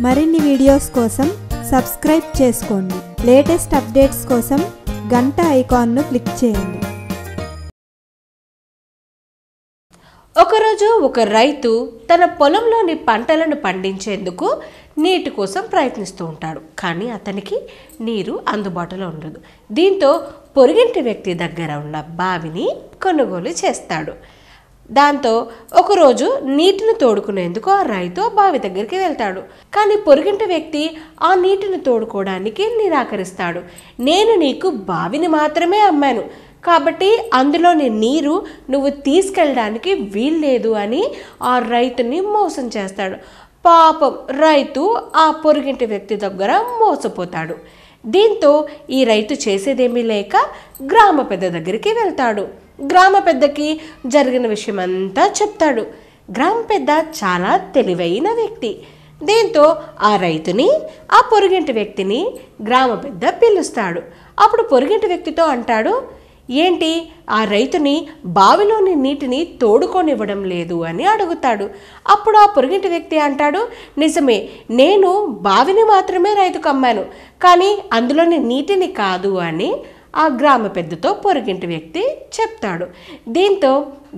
మరిన్ని వీడియోస్ కోసం సబ్స్క్రైబ్ చేసుకోండి. లేటెస్ట్ అప్డేట్స్ కోసం గంట ఐకాన్ను క్లిక్ చేయండి. ఒకరోజు ఒక రైతు తన పొలంలోని పంటలను పండించేందుకు నీటి కోసం ప్రయత్నిస్తూ ఉంటాడు. కానీ అతనికి నీరు అందుబాటులో ఉండదు. దీంతో పొరుగింటి వ్యక్తి దగ్గర ఉన్న బావిని కొనుగోలు చేస్తాడు. దాంతో ఒకరోజు నీటిని తోడుకునేందుకు ఆ రైతు బావి దగ్గరికి వెళ్తాడు. కానీ పొరుగింటి వ్యక్తి ఆ నీటిని తోడుకోవడానికి నిరాకరిస్తాడు. నేను నీకు బావిని మాత్రమే అమ్మాను, కాబట్టి అందులోని నీరు నువ్వు తీసుకెళ్ళడానికి వీల్లేదు అని ఆ రైతుని మోసం చేస్తాడు. పాపం రైతు ఆ పొరుగింటి వ్యక్తి దగ్గర మోసపోతాడు. దీంతో ఈ రైతు చేసేదేమీ లేక గ్రామ పెద్ద దగ్గరికి వెళ్తాడు. గ్రామ పెద్దకి జరిగిన విషయమంతా చెప్తాడు. గ్రామ పెద్ద చాలా తెలివైన వ్యక్తి. దీంతో ఆ రైతుని ఆ పొరుగింటి వ్యక్తిని గ్రామ పెద్ద పిలుస్తాడు. అప్పుడు పొరుగింటి వ్యక్తితో అంటాడు, ఏంటి ఆ రైతుని బావిలోని నీటిని తోడుకొనివ్వడం లేదు అని అడుగుతాడు. అప్పుడు ఆ పొరుగింటి వ్యక్తి అంటాడు, నిజమే, నేను బావిని మాత్రమే రైతుకు అమ్మాను, కానీ అందులోని నీటిని కాదు అని ఆ గ్రామ పెద్దతో పొరుగింటి వ్యక్తి చెప్తాడు. దీంతో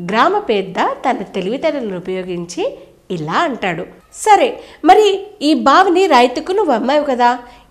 గ్రామ పెద్ద తన తెలివితేటలను ఉపయోగించి ఇలా అంటాడు, సరే, మరి ఈ బావిని రైతుకు నువ్వు అమ్మావు కదా,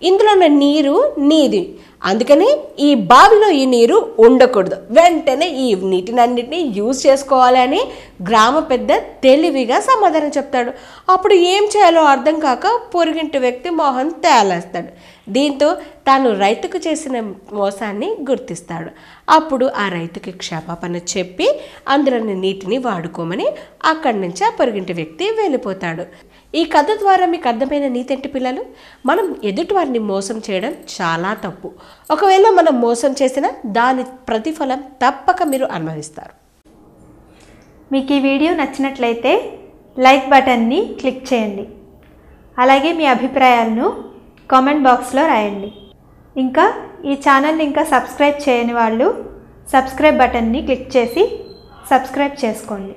ఇందులో నీరు నీది, అందుకని ఈ బావిలో ఈ నీరు ఉండకూడదు, వెంటనే ఈ నీటినన్నిటినీ యూజ్ చేసుకోవాలి అని గ్రామ పెద్ద తెలివిగా సమాధానం చెప్తాడు. అప్పుడు ఏం చేయాలో అర్థం కాక పొరుగింటి వ్యక్తి మోహన్ తేలేస్తాడు. దీంతో తాను రైతుకు చేసిన మోసాన్ని గుర్తిస్తాడు. అప్పుడు ఆ రైతుకి క్షమాపణ చెప్పి అందులోని నీటిని వాడుకోమని అక్కడి నుంచి ఆ పొరుగింటి వ్యక్తి వెళ్ళిపోతాడు. ఈ కథ ద్వారా మీకు అర్థమైన నీతేంటి పిల్లలు? మనం ఎదుటి వారిని మోసం చేయడం చాలా తప్పు. ఒకవేళ మనం మోసం చేసినా దాని ప్రతిఫలం తప్పక మీరు అనుభవిస్తారు. మీకు ఈ వీడియో నచ్చినట్లయితే లైక్ బటన్ని క్లిక్ చేయండి. అలాగే మీ అభిప్రాయాలను కామెంట్ బాక్స్లో రాయండి. ఇంకా ఈ ఛానల్ని ఇంకా సబ్స్క్రైబ్ చేయని వాళ్ళు సబ్స్క్రైబ్ బటన్ని క్లిక్ చేసి సబ్స్క్రైబ్ చేసుకోండి.